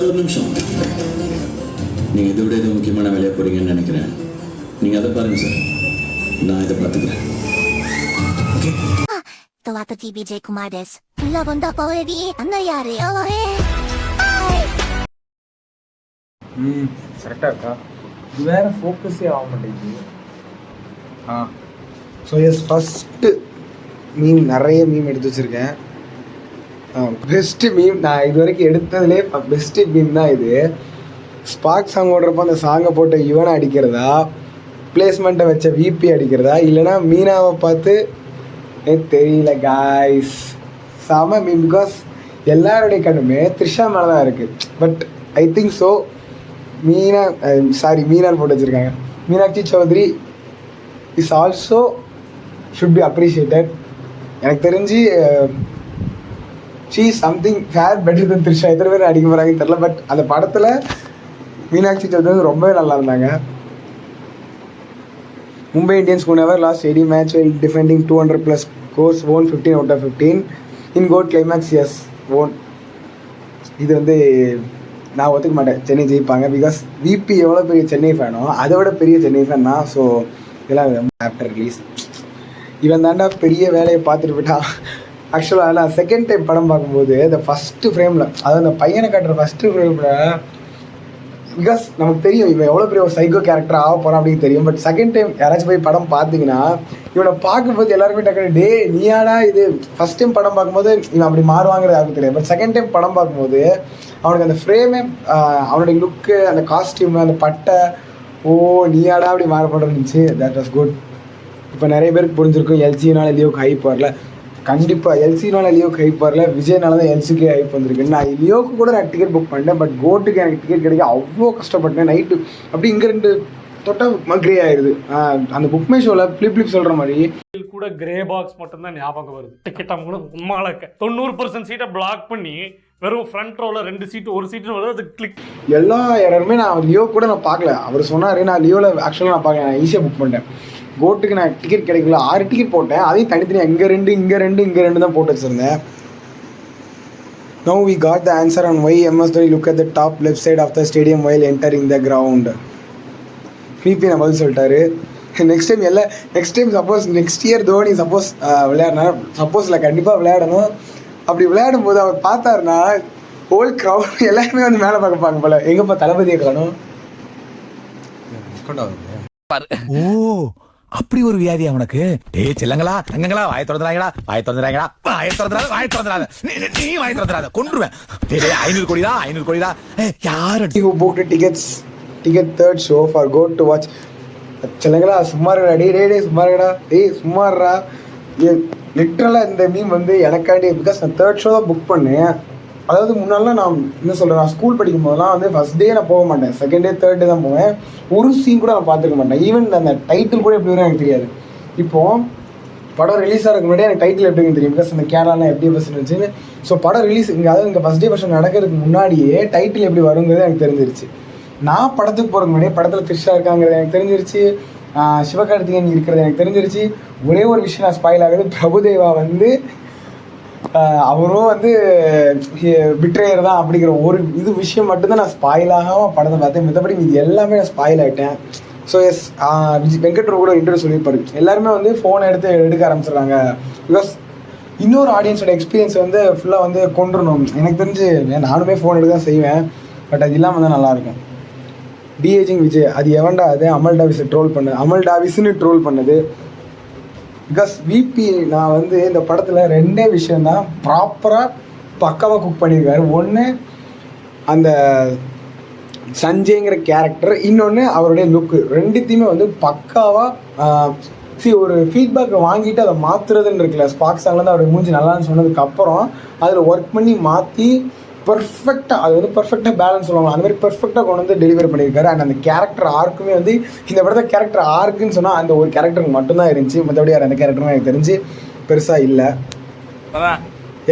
ஒரு நிமிஷம், நீங்கள் இதை விட எது முக்கியமான வேலையை போகிறீங்கன்னு நினைக்கிறேன். நீங்கள் அதை பாருங்கள் சார், நான் இதை பார்த்துக்கிறேன். ஓகே.トワと TBJ コマです。ラボンダポエビあのやるよகரெக்டாக இருக்கா? இது வேற ஃபோக்கஸே ஆக மாட்டேங்குது. ஸோ எஸ், ஃபஸ்ட்டு மீம் நிறைய மீம் எடுத்து வச்சுருக்கேன். பெஸ்ட்டு மீம் நான் இது வரைக்கும் எடுத்ததுலேயே பெஸ்ட்டு மீம் தான் இது. ஸ்பார்க் சாங் ஓடுறப்போ அந்த சாங்கை போட்டு யுவனை அடிக்கிறதா, பிளேஸ்மெண்ட்டை வச்ச விபி அடிக்கிறதா, இல்லைனா மீனாவை பார்த்து தெரியல காய்ஸ். செம மீம். பிகாஸ் எல்லாருடைய கண்ணுமே த்ரிஷா மேலே தான் இருக்குது. பட் ஐ திங்க் ஸோ மீனான்னு போட்டு வச்சுருக்காங்க. Meenakshi Chaudhary is also should be appreciated. எனக்கு தெரிஞ்சு she something far better than Trisha. எத்தனை பேர் அடிக்க போகிறாங்கன்னு தெரில. பட் அந்த படத்தில் மீனாட்சி சௌத்ரி ரொம்பவே நல்லா இருந்தாங்க. Mumbai Indians who never lost any match while defending 200+ scores won 15 out of 15 in GOAT climax. Yes, won. இது வந்து நான் ஒத்துக்க மாட்டேன் சென்னை ஜெயிப்பாங்க. பிகாஸ் விபி எவ்வளோ பெரிய சென்னை ஃபேனோ அதை விட பெரிய சென்னை ஃபேன் தான். ஸோ இதெல்லாம் ஆஃப்டர் ரிலீஸ் இவன் தாண்டா பெரிய வேலையை பார்த்துட்டு போயிட்டான். ஆக்சுவலாக நான் செகண்ட் டைம் படம் பார்க்கும்போது இந்த ஃபஸ்ட்டு ஃப்ரேமில், அதாவது அந்த பையனை காட்டுற ஃபஸ்ட்டு ஃப்ரேமில், பிகாஸ் நமக்கு தெரியும் இவன் எவ்வளோ பெரிய ஒரு சைக்கோ கேரக்டர் ஆக போகிறான் அப்படின்னு தெரியும். பட் செகண்ட் டைம் யாராச்சும் போய் படம் பார்த்தீங்கன்னா இவனை பார்க்கும்போது எல்லாருமே டக்குனு டே நீயாடா இது. ஃபஸ்ட் டைம் படம் பார்க்கும்போது இவன் அப்படி மாறுவாங்கிறது யாருக்கும் தெரியாது. பட் செகண்ட் டைம் படம் பார்க்கும்போது அவனுக்கு அந்த ஃப்ரேமே, அவனுடைய லுக்கு, அந்த காஸ்டியூமு, அந்த பட்டை, ஓ நீயாடா அப்படி மாறப்பட இருந்துச்சு. That was good. இப்போ நிறைய பேருக்கு புரிஞ்சிருக்கும் எல்சினால லியோக்கு ஹைப் வரல. கண்டிப்பாக எல்சினால லியோக்கு ஹைப் வரல, விஜய்னால தான் எல்சிக்கு ஹைப் வந்திருக்கு. நான் லியோக்கு கூட நான் டிக்கெட் புக் பண்ணேன். பட் கோட்டுக்கு எனக்கு டிக்கெட் கிடைக்க அவ்வளோ கஷ்டப்பட்டேன். நைட்டு அப்படி இங்கே ரெண்டு தொட்டால் மக்ரே ஆயிடுது. அந்த புக்மே ஷோவில் ஃப்ளிப் சொல்கிற மாதிரி கூட கிரே பாக்ஸ் மட்டும்தான் ஞாபகம் வருது. டிக்கெட் அவங்க உண்மாலக்க 90% சீட்டை பிளாக் பண்ணி வெறும் ஃப்ரண்ட் ரோவில் 2 சீட்டு 1 சீட்டு வருது. அது கிளிக் எல்லா இடருமே நான் லியோ கூட நான் பார்க்கல. அவர் சொன்னார், நான் லியோவில் ஆக்சுவலாக நான் பார்க்கல, நான் ஈஸியாக புக் பண்ணிட்டேன். கோட்டுக்கு நான் டிக்கெட் கிடைக்கல, 6 டிக்கெட் போட்டேன். அதையும் தனித்தனியாக இங்கே ரெண்டு தான் போட்டு வச்சுருந்தேன். Now we got the answer on why MS Dhoni look at the top left side of the stadium while entering the ground. பிபி நான் பதில் சொல்லிட்டாரு. Next time suppose next year Dhoni suppose விளையாடினா, சப்போஸ் இல்லை கண்டிப்பாக விளையாடணும். அப்படி விளையாடும் போது அவர் பார்த்தாருன்னா ஹோல் க்ரௌட் எல்லாருமே வந்து மேலே பார்க்க போல, எங்கப்பா தளபதியை காணும். ஓ அப்படி ஒரு வியாதியா உனக்கு? டேய் செல்லங்களா தங்கங்களா, வாயை திறந்துறாங்களா, வாயை திறந்துறாங்களா, வாயை திறந்துறாத நீ வாயை திறந்துறாத கொன்றுவேன். டேய் 500 கோடிடா. யாரு who booked ticket third show for go to watch செல்லங்களா சும்மா இருக்கடா, டேய் சும்மாறா. லிட்ரலாக இந்த மீம் வந்து எனக்காண்டி, பிகாஸ் நான் தேர்ட் ஷோ தான் புக் பண்ணேன். அதாவது முன்னாடிலாம் நான் என்ன சொல்கிறேன், நான் ஸ்கூல் படிக்கும் போதெல்லாம் வந்து ஃபஸ்ட் டே நான் போக மாட்டேன், செகண்ட் டே தேர்ட் டே தான் போவேன். ஒரு சீன் கூட நான் பார்த்துக்க மாட்டேன். ஈவன் அந்த டைட்டில் கூட எப்படி வரும் எனக்கு தெரியாது. இப்போது படம் ரிலீஸ் ஆகிறதுக்கு முன்னாடி எனக்கு டைட்டில் எப்படி தெரியும், பிகாஸ் அந்த கேரளாலாம் எப்படி ஃபஸ்ட் இருந்துச்சுன்னு. ஸோ படம் ரிலீஸ் அதாவது இங்கே ஃபஸ்ட் டே ஃபர்ஸ்ட் நடக்கிறதுக்கு முன்னாடியே டைட்டில் எப்படி வருங்கிறது எனக்கு தெரிஞ்சிருச்சு. நான் படத்துக்கு போகிறதுக்கு முன்னாடியே படத்தில் த்ரிஷா இருக்காங்கிறது எனக்கு தெரிஞ்சிருச்சு, சிவகார்த்திகேயன் இருக்கிறது எனக்கு தெரிஞ்சிருச்சு. ஒரே ஒரு விஷயம் நான் ஸ்பாயில் ஆகுது, பிரபுதேவா வந்து அவரும் வந்து பிட்ரேயர் தான் அப்படிங்கிற ஒரு விஷயம் மட்டும்தான் நான் ஸ்பாயில் ஆகாமல் படத்தை பார்த்தேன். மற்றபடி இது எல்லாமே நான் ஸ்பாயில் ஆகிட்டேன். ஸோ எஸ், வெங்கட் கூட இன்டர்வியூ சொல்லியிருப்பாரு, எல்லாருமே வந்து ஃபோனை எடுக்க ஆரம்பிச்சிடுறாங்க. பிகாஸ் இன்னொரு ஆடியன்ஸோட எக்ஸ்பீரியன்ஸ் வந்து ஃபுல்லாக வந்து கொண்டுடணும். எனக்கு தெரிஞ்சு நானுமே ஃபோன் எடுக்க தான் செய்வேன். பட் அது இல்லாமல் தான் நல்லாயிருக்கும். டிஏஜிங் விஜய் அது எவன்டா, அது அமல் டாவிஸ்னு ட்ரோல் பண்ணது. பிகாஸ் விபி நான் வந்து இந்த படத்தில் 2 விஷயந்தான் ப்ராப்பராக பக்காவாக குக் பண்ணியிருக்காரு. ஒன்று அந்த சஞ்சய்ங்கிற கேரக்டர், இன்னொன்று அவருடைய லுக்கு, ரெண்டுத்தையுமே வந்து பக்காவாக ஒரு ஃபீட்பேக்கை வாங்கிட்டு அதை மாற்றுறதுன்னு இருக்குல்ல. ஸ்பார்க் சாங்லேருந்து அவருடைய மூஞ்சி நல்லான்னு சொன்னதுக்கப்புறம் அதில் ஒர்க் பண்ணி மாற்றி பர்ஃபெக்டாக, அது வந்து பர்ஃபெக்டாக பேலன்ஸ் சொல்லுவாங்க, அந்த மாதிரி பர்ஃபெக்டாக கொண்டு வந்து டெலிவரி பண்ணியிருக்காரு. அண்ட் அந்த கேரக்டர் ஆர்க்குமே வந்து இந்த படத்தில் கேரக்டர் ஆர்க்குன்னு சொன்னால் அந்த ஒரு கேரக்டருக்கு மட்டும்தான் இருந்துச்சு. மற்றபடி வேறு அந்த கேரக்டரும் எனக்கு தெரிஞ்சு பெருசாக இல்லை.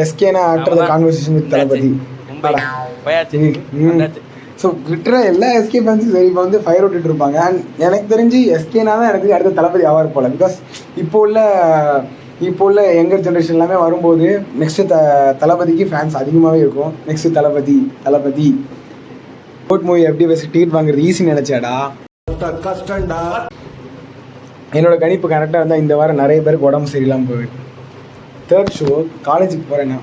எஸ்கேனா after the conversation with Thalapathy. So லிட்டராக எல்லா எஸ்கே ஃபேன்ஸும் சரி இப்போ வந்து ஃபயர் விட்டுட்டு இருப்பாங்க. அண்ட் எனக்கு தெரிஞ்சு எஸ்கேனா தான் எனக்கு அடுத்த தளபதி ஆவார் போல். பிகாஸ் இப்போ உள்ள யங்கர் ஜென்ரேஷன் எல்லாமே வரும்போது நெக்ஸ்ட்டு தளபதிக்கு ஃபேன்ஸ் அதிகமாகவே இருக்கும். நெக்ஸ்ட்டு தளபதி கோட் மூவி எப்படி பேசி டிக்கெட் வாங்குறது ஈஸி நினைச்சாடா? கஷ்டம்டா. என்னோட கணிப்பு கரெக்டாக இருந்தால் இந்த வாரம் நிறைய பேருக்கு உடம்பு சரியில்லாமல் போயிடுது. தேர்ட் ஷோ காலேஜுக்கு போகிறேன்னா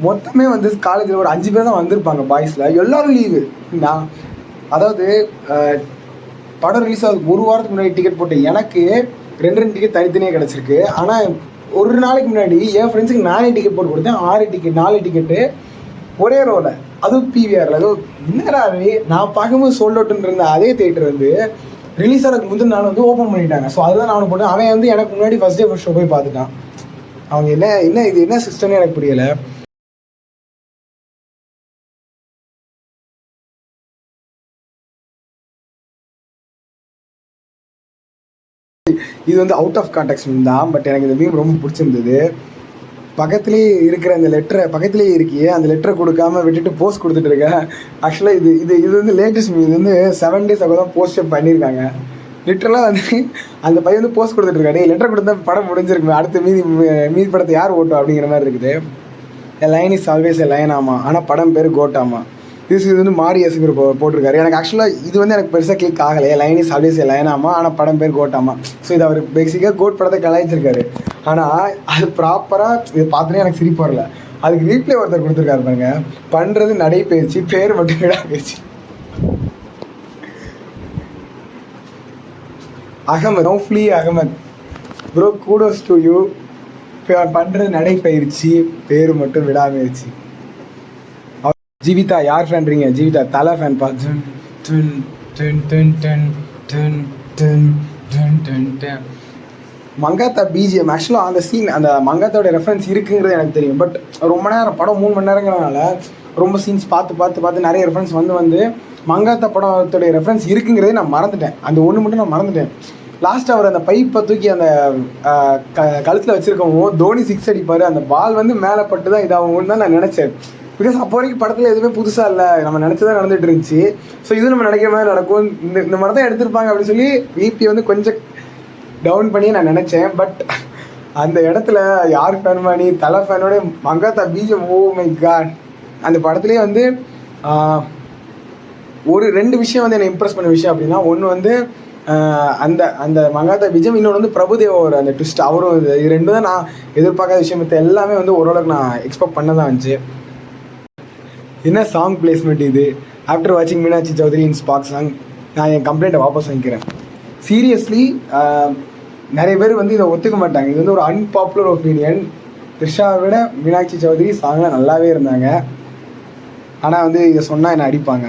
மொத்தமே வந்து காலேஜில் ஒரு 5 பேர் தான் வந்திருப்பாங்க பாய்ஸில். எல்லோரும் லீவு. நான் அதாவது படம் ரிலீஸ் ஆகுது ஒரு வாரத்துக்கு முன்னாடி டிக்கெட் போட்டேன். எனக்கு 2 டிக்கெட் தனித்தனியாக கிடச்சிருக்கு. ஆனால் ஒரு நாளைக்கு முன்னாடி என் ஃப்ரெண்ட்ஸுக்கு 4 டிக்கெட் போட்டு கொடுத்தேன். 6 டிக்கெட் 4 டிக்கெட்டு ஒரே ரோவில், அதுவும் பிவிஆரில். அதுவும் என்னடாவே நான் பார்க்கும்போது சோல்ட் அவுட்டுன்னு இருந்த அதே தேட்டர் வந்து ரிலீஸ் ஆகிறதுக்கு முந்தின நாள் வந்து ஓப்பன் பண்ணிட்டாங்க. ஸோ அதுதான் நானும் போட்டேன். அவன் வந்து எனக்கு முன்னாடி ஃபஸ்ட் டே ஃபஸ்ட் ஷோ போய் பார்த்துட்டான். அவங்க என்ன இது என்ன சிஸ்டம்னு எனக்கு புரியலை. இது வந்து அவுட் ஆஃப் கான்டெக்ட் தான். பட் எனக்கு இந்த மீம் ரொம்ப பிடிச்சிருந்தது. பக்கத்துலேயே இருக்கிற அந்த லெட்டரை பக்கத்துலேயே இருக்கியே அந்த லெட்டரை கொடுக்காம விட்டுட்டு போஸ்ட் கொடுத்துட்டு இருக்கேன். ஆக்சுவலாக இது வந்து லேட்டஸ்ட் மீம். இது வந்து 7 days ஆக தான் போஸ்ட் பண்ணியிருக்காங்க. லிட்டரலாக வந்து அந்த பையன் வந்து போஸ்ட் கொடுத்துட்ருக்காரு. லெட்டர் கொடுத்தா படம் முடிஞ்சிருக்குமே, அடுத்து மீதி படத்தை யார் ஓட்டும் அப்படிங்கிற மாதிரி இருக்குது. எ line is always a line ஆமா, ஆனால் படம் பேர் கோட்டாமா. இது வந்து மாரி எசுங்கிற போட்டிருக்காரு. எனக்கு ஆக்சுவலாக இது வந்து எனக்கு பெருசாக கிளிக் ஆகலை. Line is always a line ஆமா, ஆனால் படம் பேர் கோட்டாமா. ஸோ இது அவர் பேசிக்காக கோட் படத்தை கலாய்ச்சிருக்காரு. ஆனால் அது ப்ராப்பராக இது பார்த்துட்டு எனக்கு சிரிப்பு வரல. அதுக்கு ரீப்ளே ஒருத்தர் கொடுத்துருக்காரு பாருங்க, பண்ணுறது நடைபயிற்சி, பேர் மட்டும் விடாபயிற்சி. Ahmed Naufli Ahmed bro kudos to you. பண்ணுறது நடைபயிற்சி, பேர் மட்டும் விடாமுயற்சி. ஜீவிதா யார் ஃபேன்றீங்க? ஜீவிதா தலை ஃபேன் பா. மங்காத்தா பிஜிஎம் ஆக்சுவலாக அந்த சீன் அந்த மங்காத்தாவோட ரெஃபரன்ஸ் இருக்குங்கிறது எனக்கு தெரியும். பட் ரொம்ப நேரம் படம் 3 மணி நேரங்கிறனால ரொம்ப சீன்ஸ் பார்த்து நிறைய ரெஃபரன்ஸ் வந்து மங்காத்தா படத்தோடைய ரெஃபரன்ஸ் இருக்குங்கிறதே நான் மறந்துட்டேன். அந்த ஒன்று மட்டும் நான் மறந்துட்டேன். லாஸ்ட் அவர் அந்த பைப்பை தூக்கி அந்த கழுத்தில் வச்சுருக்கவும் தோனி 6 அடிப்பார். அந்த பால் வந்து மேலே பட்டு தான் இதாகும்னு தான் நான் நினச்சேன். பிகாஸ் அப்போ வரைக்கும் படத்தில் எதுவுமே புதுசாக இல்லை, நம்ம நினச்சதான் நடந்துகிட்டு இருந்துச்சு. ஸோ இதுவும் நம்ம நினைக்கிற மாதிரி நடக்கும், இந்த மாதிரி தான் எடுத்திருப்பாங்க அப்படின்னு சொல்லி விபி வந்து கொஞ்சம் டவுன் பண்ணி நான் நினச்சேன். பட் அந்த இடத்துல யார் ஃபேன் பண்ணி தலை ஃபேனோட Mankatha BGM, oh my god. அந்த படத்துலேயே வந்து ஒரு 2 விஷயம் வந்து என்னை இம்ப்ரெஸ் பண்ண விஷயம் அப்படின்னா, ஒன்று வந்து அந்த அந்த மங்காத்தா பிஜிஎம், இன்னொன்று வந்து பிரபுதேவோட அந்த ட்விஸ்ட். அவரும் இது 2 தான் நான் எதிர்பார்க்காத விஷயம். மற்ற எல்லாமே வந்து ஓரளவுக்கு நான் எக்ஸ்பெக்ட் பண்ண தான் இருந்துச்சு. என்ன சாங் பிளேஸ்மெண்ட் இது? ஆஃப்டர் வாட்சிங் மீனாட்சி சௌத்ரி இன் ஸ்பாக் சாங், நான் என் கம்ப்ளைண்ட்டை வாபஸ் வாங்கிக்கிறேன். சீரியஸ்லி நிறைய பேர் வந்து இதை ஒத்துக்க மாட்டாங்க. இது வந்து ஒரு அன்பாப்புலர் ஒப்பீனியன். த்ரிஷாவை விட மீனாட்சி சௌத்ரி சாங்கில் நல்லாவே இருந்தாங்க. ஆனால் வந்து இதை சொன்னால் என்னை அடிப்பாங்க.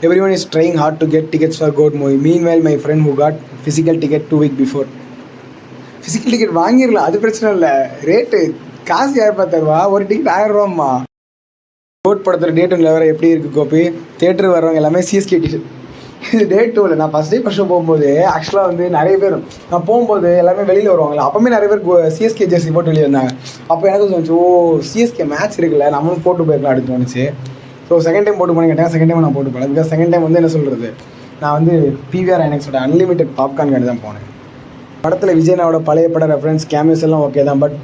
Everyone is trying hard to get tickets for GOAT movie. Meanwhile my friend who got physical ticket 2 weeks before. Physical ticket வாங்கிடலாம், அது பிரச்சனை இல்லை. ரேட்டு காசு யார் பார்த்துருவா? ஒரு டிக்கெட் 1000 ரூபாம்மா. கோட் படத்தில் டே 2 வேறு எப்படி இருக்குது கோப்பி? தேட்டர் வர்றவங்க எல்லாமே சிஎஸ்கே டிஷர்ட். இது டே 2ல் நான் ஃபஸ்ட் டே ஃபஸ்ட் ஷோ போகும்போது ஆக்சுவலாக வந்து நிறைய பேர் நான் போகும்போது எல்லாமே வெளியில் வருவாங்களா, அப்போவுமே நிறைய பேர் சிஎஸ்கே ஜெர்சி போட்டு வெளியே வந்தாங்க. அப்போ எனக்கு தோணுச்சு, ஓ சிஎஸ்கே மேட்ச் இருக்குல்ல, நம்மளும் போட்டு போயிருக்கலாம் அடுத்து தோணுச்சு. ஸோ செகண்ட் டைம் போட்டு போனேன் கேட்டாங்க. செகண்ட் டைம் நான் போட்டு போனேன். பிகாஸ் செகண்ட் டைம் வந்து என்ன சொல்கிறது, நான் வந்து பிவிஆர் ஐநாக்ஸோட அன்லிமிட்டட் பாப்கார்ன் தான் போனேன். படத்தில் விஜயனாவோட பழைய பட ரெஃபரன்ஸ் கேமியோஸ் எல்லாம் ஓகே தான். பட்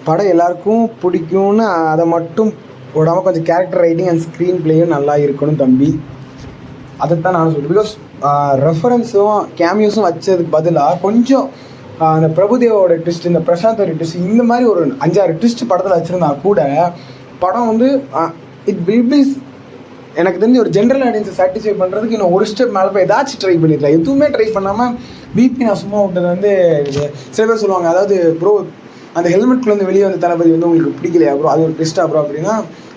படம் எல்லாருக்கும் பிடிக்கும்னு அதை மட்டும் போடாமல் கொஞ்சம் கேரக்டர் ரைட்டிங் அண்ட் ஸ்க்ரீன் பிளேயும் நல்லா இருக்கணும் தம்பி. அதைத்தான் நான் சொல்லுவேன். பிகாஸ் ரெஃபரன்ஸும் கேமியோஸும் வச்சதுக்கு பதிலாக கொஞ்சம் அந்த பிரபுதேவோட ட்விஸ்ட், இந்த பிரசாந்தோட ட்விஸ்ட், இந்த மாதிரி ஒரு 5-6 ட்விஸ்ட் படத்தில் வச்சுருந்தா கூட படம் வந்து இட் வில் பி எனக்கு தெரிஞ்சு ஒரு ஜென்ரல் ஆடியன்ஸை சாட்டிஸ்ஃபை பண்ணுறதுக்கு இன்னும் ஒரு ஸ்டெப் மேலே போய் ஏதாச்சும் ட்ரை பண்ணிடலாம். எதுவுமே ட்ரை பண்ணாமல் பிபி நான் சும்மா விட்டது வந்து சில பேர் சொல்லுவாங்க, அதாவது ப்ரோ அந்த ஹெல்மெட்குள்ளேருந்து வெளியே வந்த தளபதி வந்து உங்களுக்கு பிடிக்கலையா ப்ரோ, அது ஒரு ட்விஸ்ட்டாக ப்ரோ அப்படின்னா,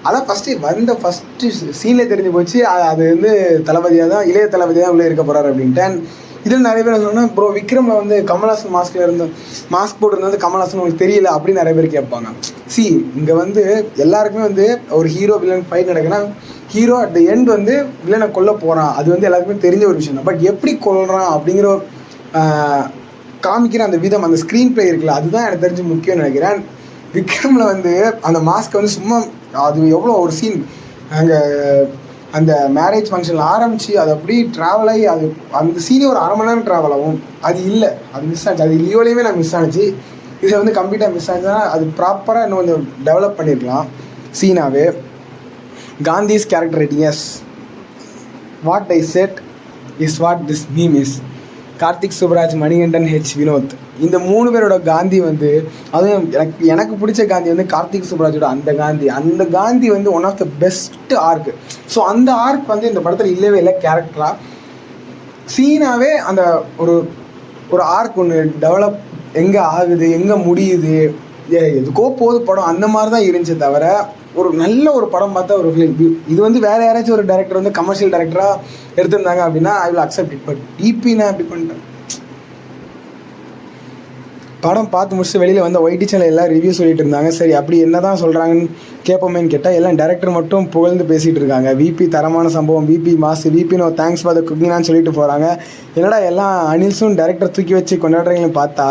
அதான் ஃபஸ்ட்டு சீன்லேயே தெரிஞ்சு போச்சு அது வந்து தளபதியாக தான், இளைய தளபதியாக தான் உள்ளே இருக்க போகிறாரு அப்படின்ட்டு. அண்ட் இதில் நிறைய பேர் சொன்னால் ப்ரோ விக்ரமில் வந்து கமல்ஹாசன் மாஸ்க் போட்டிருந்தது கமல்ஹாசன் உங்களுக்கு தெரியல அப்படின்னு நிறைய பேர் கேட்பாங்க. இங்கே வந்து எல்லாருக்குமே வந்து ஒரு ஹீரோ வில்லன் ஃபைட் நடக்குன்னா ஹீரோ அட் த எண்ட் வந்து வில்லனை கொல்ல போகிறான், அது வந்து எல்லாருக்குமே தெரிஞ்ச ஒரு விஷயம் தான். பட் எப்படி கொல்றான் அப்படிங்கிற காமிக்கிற அந்த விதம், அந்த ஸ்க்ரீன் பிளே இருக்குல்ல, அதுதான் எனக்கு தெரிஞ்சு முக்கியம்னு நினைக்கிறேன். விக்ரமில் வந்து அந்த மாஸ்க் வந்து சும்மா அது எவ்வளோ ஒரு சீன் அங்கே அந்த மேரேஜ் ஃபங்க்ஷனில் ஆரம்பித்து அது அப்படி ட்ராவல் ஆகி அது அந்த சீனே ஒரு 1/2 மணி நேரம் ட்ராவல் ஆகும். அது இல்லை, அது மிஸ் ஆச்சு. அது லியோலையுமே நான் மிஸ் ஆனிச்சு, இதை வந்து கம்ப்ளீட்டாக மிஸ் ஆச்சுன்னா அது ப்ராப்பராக இன்னும் கொஞ்சம் டெவலப் பண்ணியிருக்கலாம் சீனாவே. Gandhi's character writing, yes what I said is what this meme is. Karthik Subbaraj, Manikandan, Vinoth, இந்த 3 பேரோட காந்தி வந்து, அதுவும் எனக்கு பிடிச்ச காந்தி வந்து கார்த்திக் சுப்ராஜோட அந்த காந்தி வந்து one of the best arc. So அந்த ஆர்க் வந்து இந்த படத்தில் இல்லவே இல்லை. கேரக்டராக சீனாவே அந்த ஒரு ஆர்க் ஒன்று டெவலப் எங்கே ஆகுது, எங்கே முடியுது, எதுக்கோ போகுது படம், அந்த மாதிரி தான் இருந்துச்சு தவிர ஒரு நல்ல ஒரு படம் பார்த்தா ஒரு ஃபிலிம். இது வந்து வேறு யாராச்சும் ஒரு டேரக்டர் வந்து கமர்ஷியல் டேரக்டராக எடுத்திருந்தாங்க அப்படின்னா I will accept it. But நான் அப்படி பண்ணிட்டேன். படம் பார்த்து முடிச்சுட்டு வெளியில் வந்து ஒய்டி சேனல் எல்லாம் ரிவ்யூ சொல்லிட்டு இருந்தாங்க. சரி அப்படி என்ன தான் சொல்கிறாங்கன்னு கேட்போமேன்னு கேட்டால் எல்லாம் டேரக்டர் மட்டும் புகழ்ந்து பேசிகிட்டு இருக்காங்க. விபி தரமான சம்பவம், VP mass, VP no thanks for the குக்கிங்னு சொல்லிட்டு போகிறாங்க. என்னடா எல்லாம் அனில்ஸும் டேரக்டர் தூக்கி வச்சு கொண்டாடுறீங்கன்னு பார்த்தா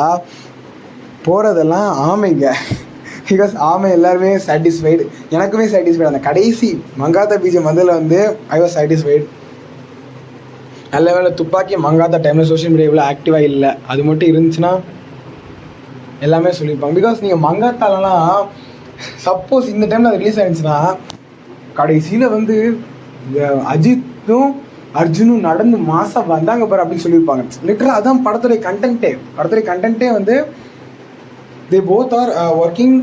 போகிறதெல்லாம் ஆமைங்க. பிகாஸ் ஆமை எல்லாருமே சாட்டிஸ்ஃபைடு, எனக்குமே சாட்டிஸ்ஃபைடு. அந்த கடைசி மங்காத்தா பிஜிஎம் வந்ததில் வந்து ஐ வாஸ் சாட்டிஸ்ஃபைடு. நல்ல வேலை துப்பாக்கி மங்காத்தா டைமில் சோஷியல் மீடியா இவ்வளோ ஆக்டிவாக இல்லை. அது மட்டும் இருந்துச்சுன்னா எல்லாமே சொல்லியிருப்பாங்க. பிகாஸ் நீங்கள் மங்காத்தாலலாம் சப்போஸ் இந்த டைமில் அது ரிலீஸ் ஆகிடுச்சுன்னா கடைசியில் வந்து அஜித்தும் அர்ஜுனும் நடந்து மாதம் வந்தாங்க பாரு அப்படின்னு சொல்லியிருப்பாங்க. லிட்டரலாக அதான் படத்துடைய கண்டென்ட்டே வந்து தே போத் ஆர் ஒர்க்கிங்,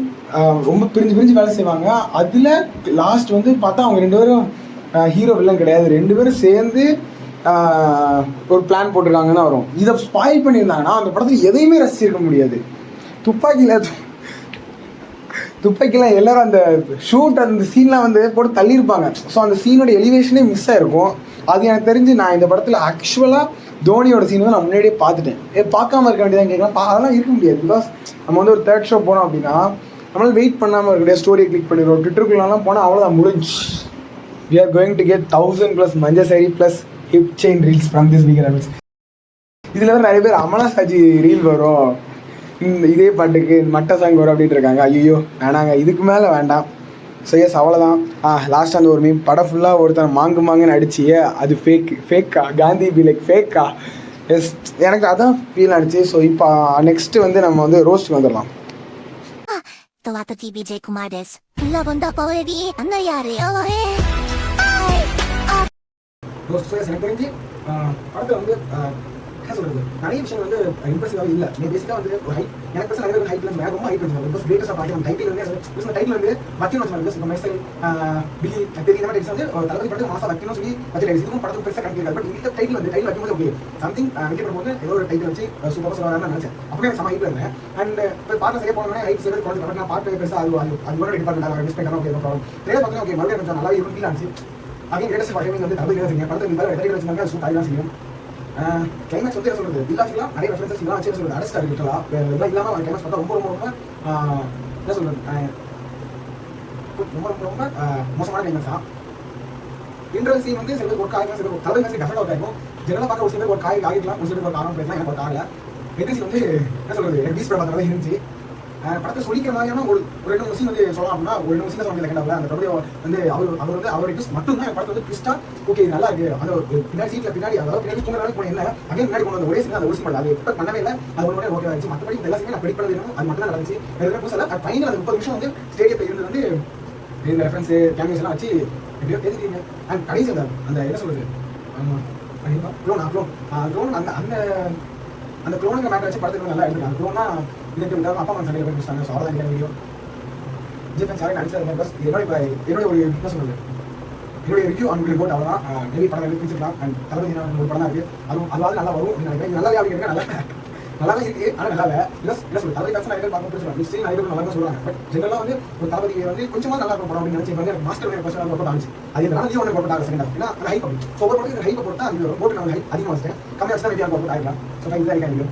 ரொம்ப பிரிஞ்சு வேலை செய்வாங்க. அதில் லாஸ்ட் வந்து பார்த்தா அவங்க 2 பேரும் ஹீரோ வில்லன் கிடையாது, 2 பேரும் சேர்ந்து ஒரு பிளான் போட்டிருக்காங்கன்னு வரும். இதை ஸ்பாயில் பண்ணியிருந்தாங்கன்னா அந்த படத்தில் எதையுமே ரசிச்சிருக்க முடியாது. துப்பாக்கியில் எல்லோரும் அந்த ஷூட் அந்த சீன்லாம் வந்து போட்டு தள்ளியிருப்பாங்க. ஸோ அந்த சீனோட எலிவேஷனே மிஸ் ஆகிருக்கும். அது எனக்கு தெரிஞ்சு நான் இந்த படத்தில் ஆக்சுவலாக தோனியோட சீன் வந்து நான் முன்னாடியே பார்த்துட்டேன். பார்க்காம இருக்க வேண்டியதான் கேட்கலாம். அதெல்லாம் இருக்க முடியாது. பிகாஸ் நம்ம வந்து ஒரு 3rd ஷோ போனோம் அப்படின்னா நம்மளால் வெயிட் பண்ணாமல் இருக்க முடியாது. ஸ்டோரியை கிளிக் பண்ணிடுவோம். ட்விட்டருக்குள்ளலாம் போனால் அவ்வளோதான், முடிஞ்சு. We are going to get 1000+ மஞ்ச sari plus hip chain reels from this weekend. இதில் வந்து நிறைய பேர் அமலா சாஜி ரீல் வரும், இதே பாட்டுக்கு மட்ட சாங் வரும் அப்படின்ட்டு இருக்காங்க. ஐயோ வேணாங்க, இதுக்கு மேலே வேண்டாம். ஸோ எஸ் அவ்வளோதான். லாஸ்ட் அந்த ஒரு மீம் படம் ஃபுல்லாக ஒருத்தன் மாங்குன்னு அடிச்சியே அது ஃபேக்கா காந்தி பி லைக் ஃபேக்கா. எஸ் எனக்கு அதான் ஃபீல் ஆகிடுச்சு. ஸோ இப்போ நெக்ஸ்ட்டு வந்து நம்ம வந்து ரோஸ்ட் வந்துடலாம். とわと TBJ コマです。ラボンダポエビあのやるよரோஸ்ட் எனக்கு தெரிஞ்சு படத்தில் வந்து என்ன சொல்கிறது, நிறைய விஷயம் வந்து இம்ப்ரெசிவாக இல்லை. பேசிக்காக வந்து ஒரு ஹைட் எனக்கு பேச நிறைய ஹைட் வந்து ரொம்ப ஹைட் வந்து பிகாஸ் கிரேட்டஸ்ட் ஆஃப் ஆகிட்டு டைட்டில் வந்து டைட்டில் வந்து வைக்கணும் வச்சுக்கோங்க. பிகாஸ் இப்போ மெசல் பில்லி தெரியும் இந்த மாதிரி வந்து தளபதி படத்துக்கு மாதம் வைக்கணும்னு சொல்லி வச்சு இதுவும் படத்துக்கு பெருசாக கண்டிப்பாக. பட் இந்த டைட்டில் வைக்கும்போது ஓகே சம்திங் வெற்றி போது ஏதோ ஒரு டைட்டில் வச்சு சூப்பராக சொல்லுவாங்க நினச்சேன். அப்படியே சம ஹைட்டில் இருந்தேன். அண்ட் இப்போ பார்த்து சரியாக போனோம்னா ஹைட் சரி குறைஞ்சி பட் நான் பார்த்து பெருசாக அது டிபார்ட்மெண்ட் மிஸ் பண்ணலாம். ஓகே ப்ராப்ளம் ட்ரெயிலர் பார்த்தா ஓகே மறுபடியும் கொஞ்சம் நல்லாவே இருக்கும் ஃபீல் ஆச்சு. அகைன் கிரேட்டஸ்ட் படமே வந்து தளபதி தான் படத்தை இந்த மாதிரி வச்சுருந்தாங்க. சூட் ஆகி தான் செய்யும். கிளைமேக்ஸ் வந்து என்ன சொல்கிறது, இல்லாச்சிக்கலாம் நிறைய ரெஃபரன்சஸ் இதெல்லாம் வச்சு சொல்கிறது அரெஸ்ட் ஆகிருக்கலாம். இதெல்லாம் இல்லாமல் அவங்க கிளைமேக்ஸ் பார்த்தா ரொம்ப என்ன சொல்கிறது ரொம்ப மோசமான கிளைமேக்ஸ் தான். இன்டர்வல் சீன் வந்து சில பேர் ஒர்க் ஆகிக்கலாம், சில தளபதி சீன் டெஃபரெண்டாக ஒர்க் ஆகும். ஜெனரலாக பார்க்க ஒரு சில பேர் ஒரு காய் ஆகிக்கலாம், ஒரு சில பேர் ஒரு காரணம் பேசலாம். எனக்கு ஒரு காரில் எட்டு சீன் வந்து என்ன சொல்கிறது எனக்கு பீஸ் படம் மாதிரி இருந்துச்சு. படத்தை சொல்லிக்கிற மாதிரியான ஒரு 2-3 சீன் வந்து சொல்லலாம் அப்படின்னா ஒரு 2 சீன் சொல்ல செகண்ட் அந்த தளபதி வந்து அவர் வந்து அவருடைய ட்விஸ்ட் மட்டும் தான் படத்தை வந்து ட்விஸ்ட்டாக ஓகே நல்லா இருக்கு. அந்த பின்னாடி சீட்டில் பின்னாடி அதாவது பின்னாடி தூங்குற போன என்ன அங்கே முன்னாடி கொண்டு வந்த ஒரே சீன் அந்த ஒரு சீன் அது எக்ஸ்பெக்ட் பண்ணவே இல்லை. அது ஒரு முறை ஓகே ஆச்சு. மற்றபடி எல்லா சீனும் நான் ப்ரெடிக்ட் பண்ணது அது மட்டும் தான் நடந்துச்சு. எதுவுமே புதுசாக அது ஃபைனல் அந்த 30 நிமிஷம் வந்து ஸ்டேடியத்தில் இருந்து வந்து இந்த ரெஃபரன்ஸு கேமியோஸ் எல்லாம் வச்சு எப்படியோ தெரிஞ்சுக்கிங்க. அண்ட் கடைசி அந்த என்ன சொல்கிறது க்ளோன் அந்த க்ளோனுங்க மேட்டர் வச்சு படத்துக்கு நல்லா எடுத்துருக்காங்க. க்ளோனா இதுக்கு விட்டாலும் அப்பா அம்மா சண்டையில் போய் பிடிச்சாங்க. ஸோ அவ்வளோதான் இந்த வீடியோ ஜிஎஃப்என் சாரி நடிச்சது பஸ் என்னோட ஒரு என்ன சொல்கிறது என்னுடைய ரிவ்யூ அவங்க ரிப்போர்ட் அவ்வளோதான். மேபி படம் எடுத்து பிடிச்சிருக்கலாம். அண்ட் தளபதி ஒரு படம் தான் இருக்குது. அதுவும் அதாவது நல்லா வரும் அப்படின்னு நினைக்கிறேன். நல்லா அப்படிங்கிறேன் நல்லா தான் இருக்குது. ஆனால் நல்லா இல்லை ப்ளஸ் என்ன சொல்லுங்கள் தளபதி ஃபேக்ஸ் நிறைய பார்க்க பிடிச்சிருக்காங்க. ஸ்டில் நிறைய பேர் நல்லா தான் சொல்கிறாங்க. பட் ஜெனரலாக வந்து ஒரு தளபதி வந்து கொஞ்சமாக நல்லா இருக்கும் படம் அப்படின்னு நினச்சி வந்து எனக்கு மாஸ்டர் பர்சனல் ஒர்க் ஆச்சு. அது இந்த நாளைக்கு ஒன்று போட்டு செகண்ட் ஆகும். ஏன்னா அந்த ஹைப் ஸோ ஒரு படத்துக்கு ஹைப்பை பொறுத்தா அந்த போட்டு நான் ஹைப் அதிகமாக வச்சிட்டேன். கம்மியாக வச்சு தான் வீடியோ போட்டு ஆகிடலாம். ஸோ இதுதான் வீடியோ.